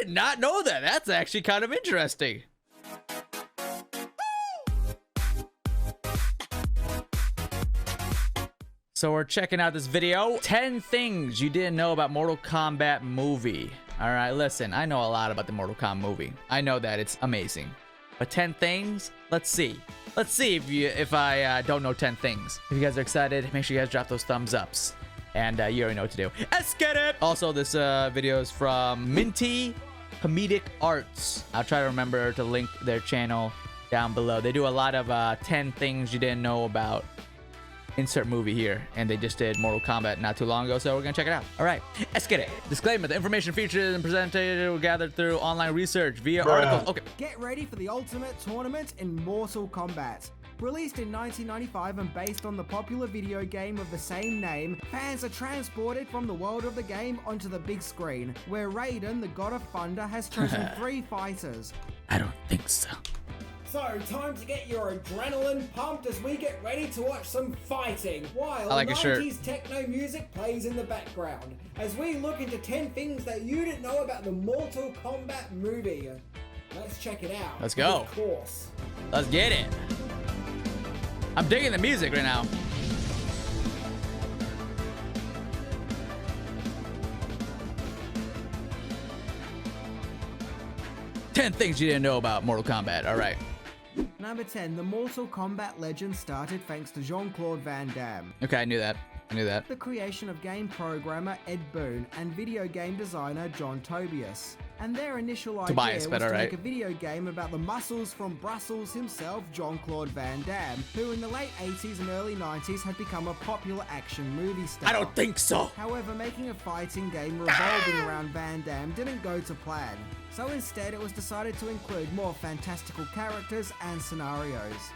did not know that. That's actually kind of interesting. So we're checking out this video. 10 things you didn't know about Mortal Kombat Movie. All right, listen, I know a lot about the Mortal Kombat Movie. I know that it's amazing. But 10 things? Let's see. Let's see if I don't know 10 things. If you guys are excited, make sure you guys drop those thumbs ups. And you already know what to do. Let's get it! Also, this video is from Minty Comedic Arts. I'll try to remember to link their channel down below. They do a lot of 10 things you didn't know about. Insert movie here, and they just did Mortal Kombat not too long ago, so we're gonna check it out. All right, let's get it. Disclaimer: the information featured and presented were gathered through online research via articles. Okay. Get ready for the ultimate tournament in Mortal Kombat. Released in 1995 and based on the popular video game of the same name, fans are transported from the world of the game onto the big screen, where Raiden, the God of Thunder, has chosen 3 fighters. I don't think so. So, time to get your adrenaline pumped as we get ready to watch some fighting, while I like 90s techno music plays in the background, as we look into 10 things that you didn't know about the Mortal Kombat movie. Let's check it out. Let's go. Of course. Let's get it. I'm digging the music right now. Ten things you didn't know about Mortal Kombat. All right. Number 10. The Mortal Kombat legend started thanks to Jean-Claude Van Damme. Okay, I knew that. I knew that. The creation of game programmer Ed Boon and video game designer John Tobias. And their initial idea was to make a video game about the muscles from Brussels himself, Jean-Claude Van Damme, who in the late 80s and early 90s had become a popular action movie star. I don't think so. However, making a fighting game revolving around Van Damme didn't go to plan. So instead, it was decided to include more fantastical characters and scenarios.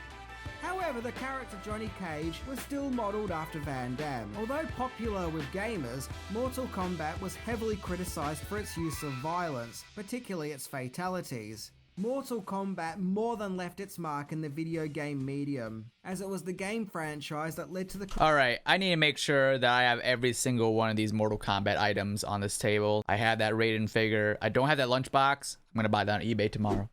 However, the character Johnny Cage was still modelled after Van Damme. Although popular with gamers, Mortal Kombat was heavily criticised for its use of violence, particularly its fatalities. Mortal Kombat more than left its mark in the video game medium, as it was the game franchise that led to the... Alright, I need to make sure that I have every single one of these Mortal Kombat items on this table. I have that Raiden figure. I don't have that lunchbox. I'm gonna buy that on eBay tomorrow.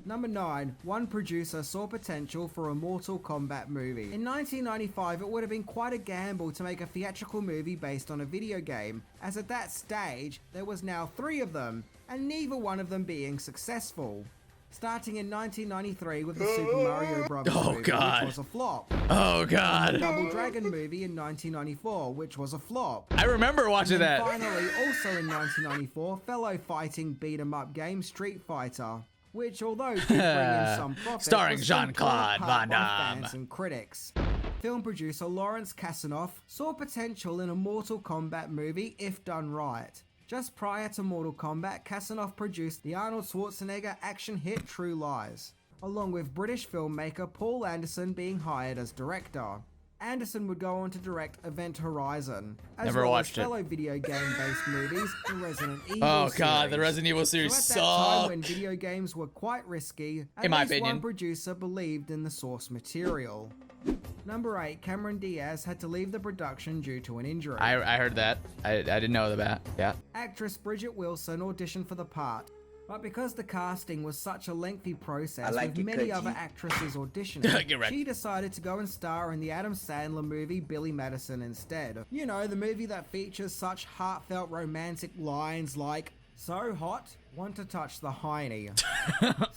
Number 9. One producer saw potential for a Mortal Kombat movie. In 1995, it would have been quite a gamble to make a theatrical movie based on a video game, as at that stage, there was now 3 of them, and neither one of them being successful. Starting in 1993 with the Super Mario Bros. Movie, which was a flop. Oh god. The Double Dragon movie in 1994, which was a flop. I remember watching that. Finally, also in 1994, fellow fighting beat-em-up game Street Fighter, which, although did bring in some profit, starring was Jean-Claude Van Damme. Fans and critics. Film producer Lawrence Kasanoff saw potential in a Mortal Kombat movie if done right. Just prior to Mortal Kombat, Kasanoff produced the Arnold Schwarzenegger action hit True Lies, along with British filmmaker Paul Anderson being hired as director. Anderson would go on to direct Event Horizon, as well as fellow video game-based movies, the Resident Evil series. The Resident Evil series sucked. So at that time when video games were quite risky, at least one producer believed in the source material. Number 8, Cameron Diaz had to leave the production due to an injury. I heard that. I didn't know that. Yeah. Actress Bridget Wilson auditioned for the part, but because the casting was such a lengthy process with many other actresses auditioning, she decided to go and star in the Adam Sandler movie Billy Madison instead. You know, the movie that features such heartfelt romantic lines like, "So hot, want to touch the hiney."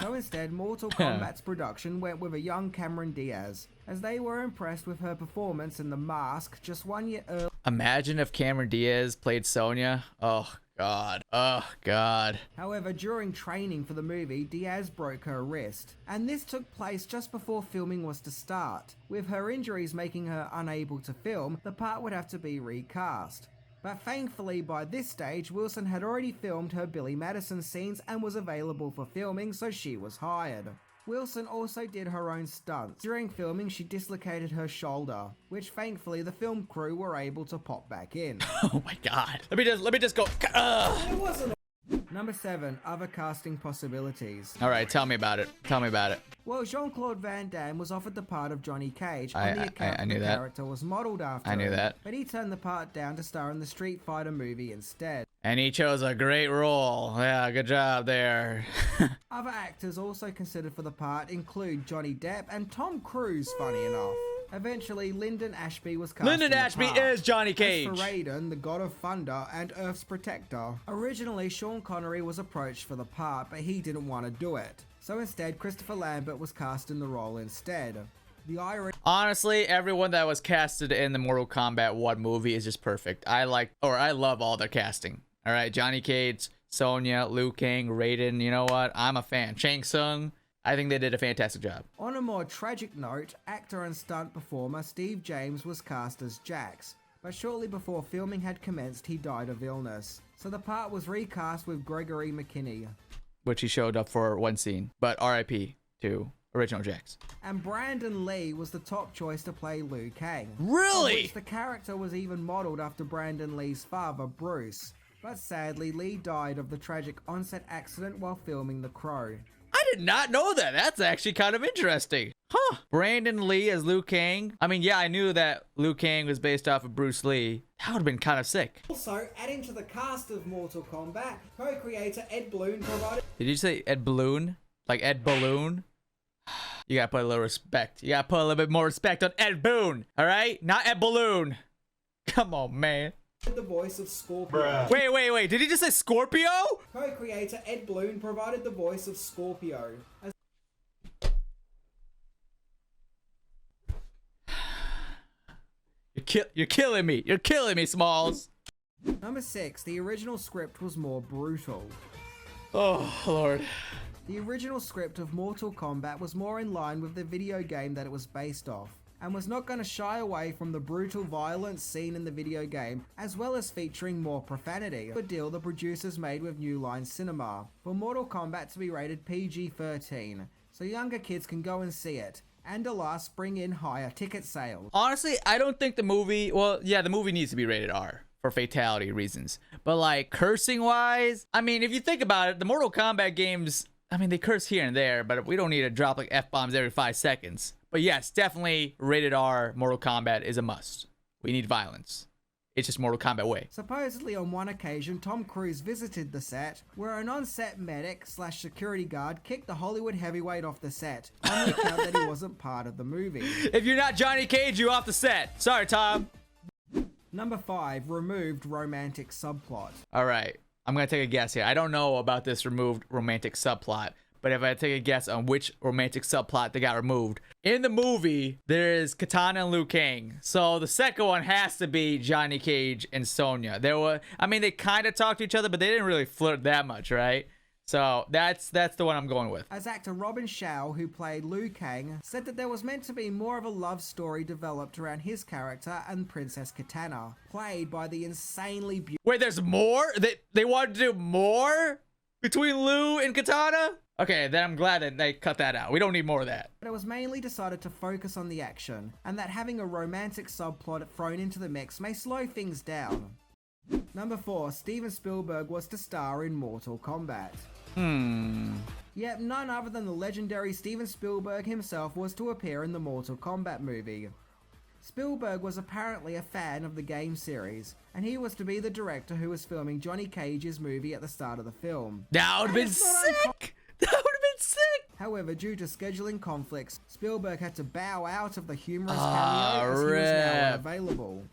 So instead, Mortal Kombat's production went with a young Cameron Diaz, as they were impressed with her performance in The Mask just 1 year earlier. Imagine if Cameron Diaz played Sonya. Oh god. Oh god. However, during training for the movie, Diaz broke her wrist, and this took place just before filming was to start. With her injuries making her unable to film, the part would have to be recast. But thankfully, by this stage, Wilson had already filmed her Billy Madison scenes and was available for filming, so she was hired. Wilson also did her own stunts. During filming, she dislocated her shoulder, which thankfully the film crew were able to pop back in. Oh my god. Let me just go. It wasn't. Number 7, other casting possibilities. Alright, tell me about it. Tell me about it. Well, Jean-Claude Van Damme was offered the part of Johnny Cage on the account the character was modelled after I knew that. But he turned the part down to star in the Street Fighter movie instead. And he chose a great role. Yeah, good job there. Other actors also considered for the part include Johnny Depp and Tom Cruise, funny enough. Eventually, Lyndon Ashby was cast Lyndon in the Ashby part. is Johnny Cage. As for Raiden, the god of thunder and Earth's protector. Originally, Sean Connery was approached for the part, but he didn't want to do it. So instead, Christopher Lambert was cast in the role instead. The irony... Honestly, everyone that was casted in the Mortal Kombat 1 movie is just perfect. I love all their casting. All right, Johnny Cage, Sonya, Liu Kang, Raiden, you know what? I'm a fan. Shang Tsung, I think they did a fantastic job. On a more tragic note, actor and stunt performer Steve James was cast as Jax, but shortly before filming had commenced, he died of illness. So the part was recast with Gregory McKinney. Which he showed up for one scene, but RIP to original Jax. And Brandon Lee was the top choice to play Liu Kang. Really? Of which the character was even modeled after Brandon Lee's father, Bruce. But sadly, Lee died of the tragic onset accident while filming The Crow. I did not know that. That's actually kind of interesting. Huh. Brandon Lee as Liu Kang. I mean, yeah, I knew that Liu Kang was based off of Bruce Lee. That would have been kind of sick. Also, adding to the cast of Mortal Kombat, co-creator Ed Bloon provided... Did you say Ed Balloon? Like Ed Balloon? You gotta put a little respect. You gotta put a little bit more respect on Ed Boon. All right? Not Ed Balloon. Come on, man. The voice of Scorpio. Wait. Did he just say Scorpio? Co-creator Ed Bloon provided the voice of Scorpio. You're killing me. You're killing me, Smalls. Number 6. The original script was more brutal. Oh, Lord. The original script of Mortal Kombat was more in line with the video game that it was based off, and was not going to shy away from the brutal violence seen in the video game, as well as featuring more profanity, a deal the producers made with New Line Cinema, for Mortal Kombat to be rated PG-13, so younger kids can go and see it, and alas, bring in higher ticket sales. Honestly, I don't think the movie, well, yeah, the movie needs to be rated R for fatality reasons, but like cursing wise, I mean, if you think about it, the Mortal Kombat games, I mean, they curse here and there, but we don't need to drop like F-bombs every 5 seconds. But yes, definitely rated R Mortal Kombat is a must. We need violence. It's just Mortal Kombat way. Supposedly on one occasion, Tom Cruise visited the set, where an on-set medic / security guard kicked the Hollywood heavyweight off the set, on the account that he wasn't part of the movie. If you're not Johnny Cage, you're off the set. Sorry, Tom. Number 5, removed romantic subplot. All right, I'm gonna take a guess here. I don't know about this removed romantic subplot, but if I take a guess on which romantic subplot they got removed. In the movie, there is Katana and Liu Kang. So the second one has to be Johnny Cage and Sonya. They kind of talked to each other, but they didn't really flirt that much, right? So that's the one I'm going with. As actor Robin Shao, who played Liu Kang, said that there was meant to be more of a love story developed around his character and Princess Katana, played by the insanely beautiful... Wait, there's more? They wanted to do more between Liu and Katana? Okay, then I'm glad that they cut that out. We don't need more of that. But it was mainly decided to focus on the action, and that having a romantic subplot thrown into the mix may slow things down. Number 4, Steven Spielberg was to star in Mortal Kombat. Yet none other than the legendary Steven Spielberg himself was to appear in the Mortal Kombat movie. Spielberg was apparently a fan of the game series, and he was to be the director who was filming Johnny Cage's movie at the start of the film. That would have been sick! That would have been sick! However, due to scheduling conflicts, Spielberg had to bow out of the humorous cameo as he was now unavailable.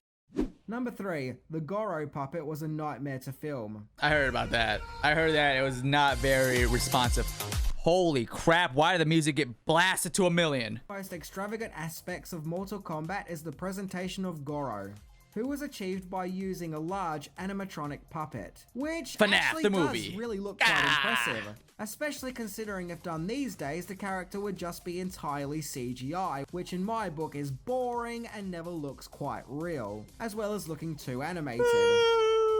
Number 3, the Goro Puppet was a nightmare to film. I heard about that. I heard that it was not very responsive. Holy crap, why did the music get blasted to 1,000,000? The most extravagant aspects of Mortal Kombat is the presentation of Goro, who was achieved by using a large animatronic puppet, which FNAF, actually the movie. does really look quite impressive, especially considering if done these days, the character would just be entirely CGI, which in my book is boring and never looks quite real, as well as looking too animated.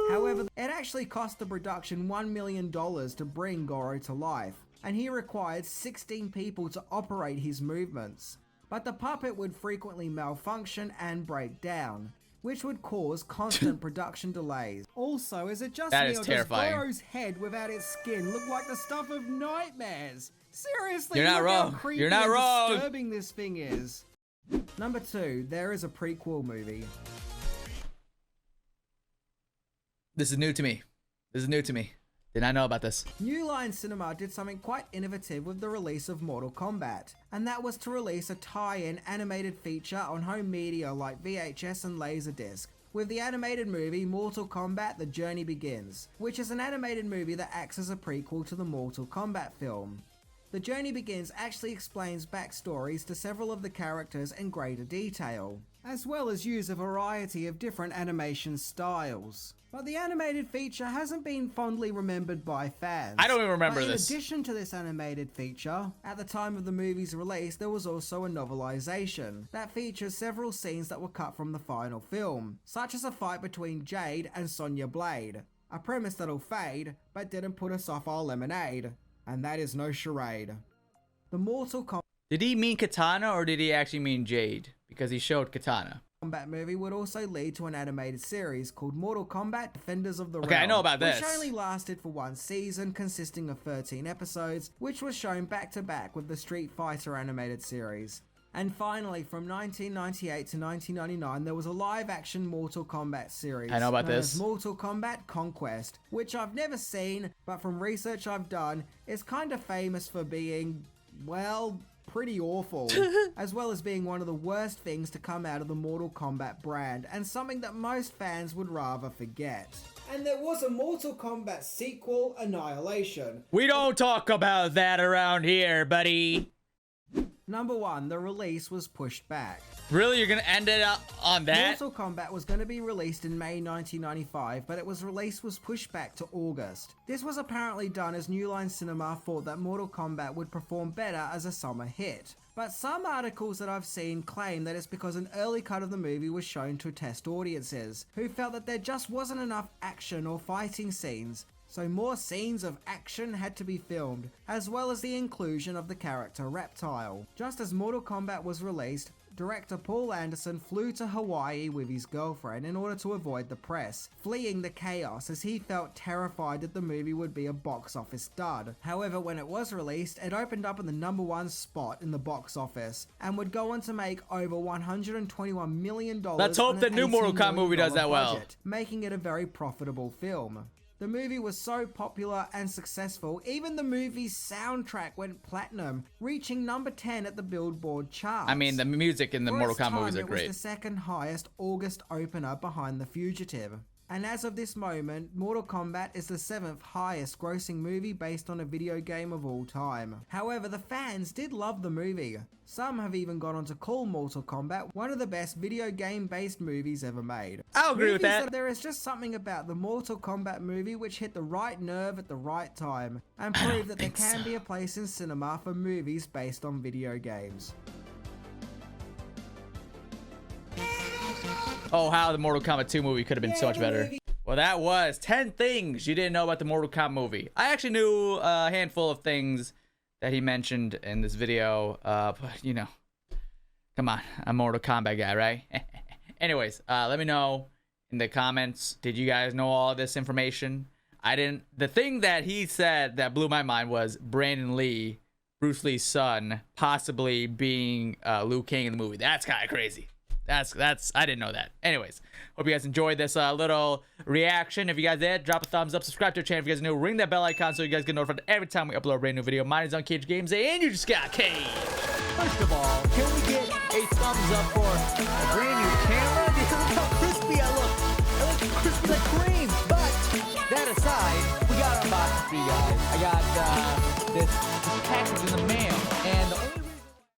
However, it actually cost the production $1 million to bring Goro to life, and he required 16 people to operate his movements. But the puppet would frequently malfunction and break down, which would cause constant production delays. Also, is it just that me is or terrifying. does Goro's head without its skin look like the stuff of nightmares? Seriously, You're not look how wrong. creepy You're not and wrong. disturbing this thing is. Number 2, there is a prequel movie. This is new to me. This is new to me. Did not know about this. New Line Cinema did something quite innovative with the release of Mortal Kombat, and that was to release a tie-in animated feature on home media like VHS and Laserdisc, with the animated movie Mortal Kombat The Journey Begins, which is an animated movie that acts as a prequel to the Mortal Kombat film. The Journey Begins actually explains backstories to several of the characters in greater detail, as well as use a variety of different animation styles. But the animated feature hasn't been fondly remembered by fans. I don't even remember this. In addition to this animated feature, at the time of the movie's release there was also a novelization that features several scenes that were cut from the final film, such as a fight between Jade and Sonya Blade, a premise that'll fade but didn't put us off our lemonade. And that is no charade. The Mortal Kombat... Did he mean Katana or did he actually mean Jade? Because he showed Katana. Kombat movie would also lead to an animated series called Mortal Kombat Defenders of the Realm. Okay, I know about this. Which only lasted for one season, consisting of 13 episodes, which was shown back to back with the Street Fighter animated series. And finally, from 1998 to 1999, there was a live-action Mortal Kombat series. I know about this. Mortal Kombat Conquest, which I've never seen, but from research I've done, is kind of famous for being, well, pretty awful, as well as being one of the worst things to come out of the Mortal Kombat brand, and something that most fans would rather forget. And there was a Mortal Kombat sequel, Annihilation. We don't talk about that around here, buddy. Number 1, the release was pushed back. Really? You're gonna end it up on that? Mortal Kombat was going to be released in May 1995, but its release was pushed back to August. This was apparently done as New Line Cinema thought that Mortal Kombat would perform better as a summer hit. But some articles that I've seen claim that it's because an early cut of the movie was shown to test audiences, who felt that there just wasn't enough action or fighting scenes, so more scenes of action had to be filmed, as well as the inclusion of the character Reptile. Just as Mortal Kombat was released, director Paul Anderson flew to Hawaii with his girlfriend in order to avoid the press, fleeing the chaos as he felt terrified that the movie would be a box office dud. However, when it was released, it opened up in the #1 spot in the box office and would go on to make over $121 million. Let's hope the new Mortal Kombat movie does that well, making it a very profitable film. The movie was so popular and successful, even the movie's soundtrack went platinum, reaching number 10 at the Billboard charts. I mean, the music in the Mortal Kombat movies are great. It was the second highest August opener behind The Fugitive. And as of this moment, Mortal Kombat is the 7th highest grossing movie based on a video game of all time. However, the fans did love the movie. Some have even gone on to call Mortal Kombat one of the best video game based movies ever made. I'll agree with that. There is just something about the Mortal Kombat movie which hit the right nerve at the right time and proved that there can be a place in cinema for movies based on video games. Oh, how the Mortal Kombat 2 movie could have been so much better. Well, that was 10 things you didn't know about the Mortal Kombat movie. I actually knew a handful of things that he mentioned in this video, but you know, come on, I'm a Mortal Kombat guy, right? Anyways, let me know in the comments, did you guys know all this information? I didn't. The thing that he said that blew my mind was Brandon Lee, Bruce Lee's son, possibly being Liu Kang in the movie. That's kind of crazy. That's I didn't know that. Anyways, hope you guys enjoyed this little reaction. If you guys did, drop a thumbs up, subscribe to our channel if you guys are new, ring that bell icon so you guys get notified every time we upload a brand new video. Mine is unCAGEDgamez, and you just got caged. First of all, can we get a thumbs up for a brand new camera? Look how crispy I look. I look crispy like cream. But that aside, we got our box for you guys. I got this package in the mail.